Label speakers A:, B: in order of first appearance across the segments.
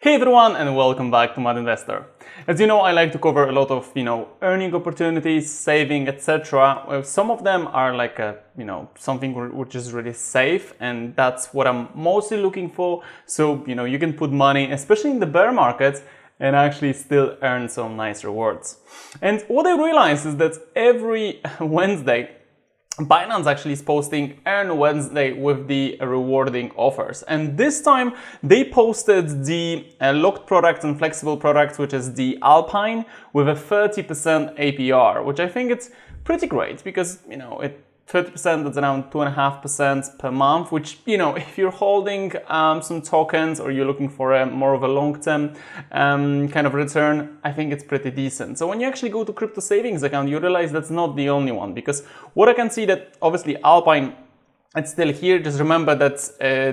A: Hey everyone, and welcome back to Mad Investor. As you know, I like to cover a lot of, earning opportunities, saving, etc. Well, some of them are like something which is really safe, and that's what I'm mostly looking for. So, you can put money, especially in the bear markets, and actually still earn some nice rewards. And what I realized is that every Wednesday, Binance actually is posting Earn Wednesday with the rewarding offers. And this time they posted the locked product and flexible product, which is the Alpine, with a 30% APR, which I think it's pretty great because, 30%, that's around 2.5% per month, which, if you're holding some tokens or you're looking for a more of a long-term kind of return, I think it's pretty decent. So when you actually go to crypto savings account, you realize that's not the only one, because what I can see that obviously Alpine, it's still here. Just remember that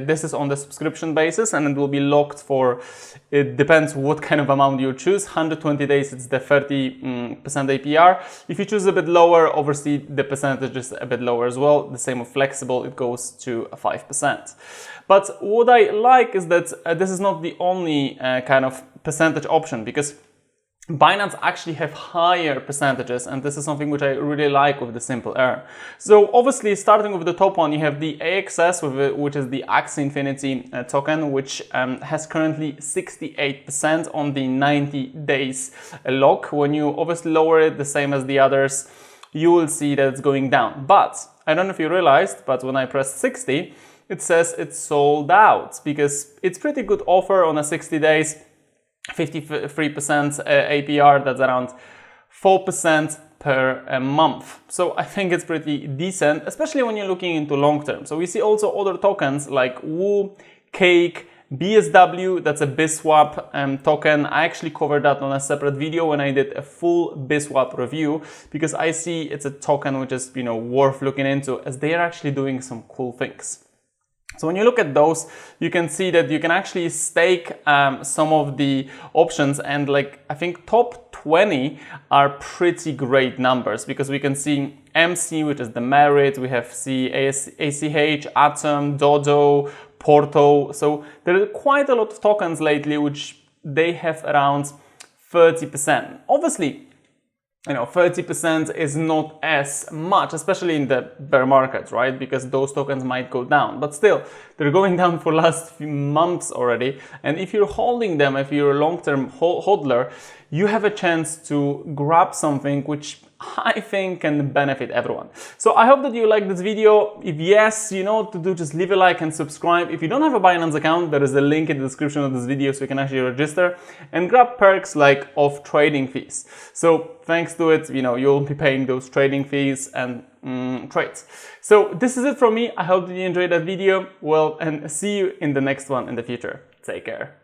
A: this is on the subscription basis and it will be locked for, it depends what kind of amount you choose. 120 days, it's the 30% APR. If you choose a bit lower, obviously the percentage is a bit lower as well. The same with flexible, it goes to 5%. But what I like is that this is not the only kind of percentage option, because Binance actually have higher percentages, and this is something which I really like with the Simple Earn. So obviously, starting with the top one, you have the AXS, which is the Axie Infinity token, which has currently 68% on the 90 days lock. When you obviously lower it, the same as the others, you will see that it's going down. But I don't know if you realized, but when I press 60, it says it's sold out, because it's pretty good offer on a 60 days. 53% APR, that's around 4% per month. So I think it's pretty decent, especially when you're looking into long term. So we see also other tokens like Woo, Cake, BSW, that's a BISWAP token. I actually covered that on a separate video when I did a full BISWAP review, because I see it's a token which is worth looking into, as they are actually doing some cool things. So when you look at those, you can see that you can actually stake some of the options, and I think top 20 are pretty great numbers, because we can see MC, which is the Merit, we have ACH, Atom, Dodo, Porto. So there are quite a lot of tokens lately which they have around 30%. Obviously, 30% is not as much, especially in the bear market, right? Because those tokens might go down, but still, they're going down for last few months already. And if you're holding them, if you're a long-term hodler, you have a chance to grab something which I think can benefit everyone. So I hope that you like this video. If yes, you know what to do, just leave a like and subscribe. If you don't have a Binance account, there is a link in the description of this video so you can actually register and grab perks like off trading fees. So thanks to it, you'll be paying those trading fees and trades. So this is it from me. I hope that you enjoyed that video. Well, and see you in the next one in the future. Take care.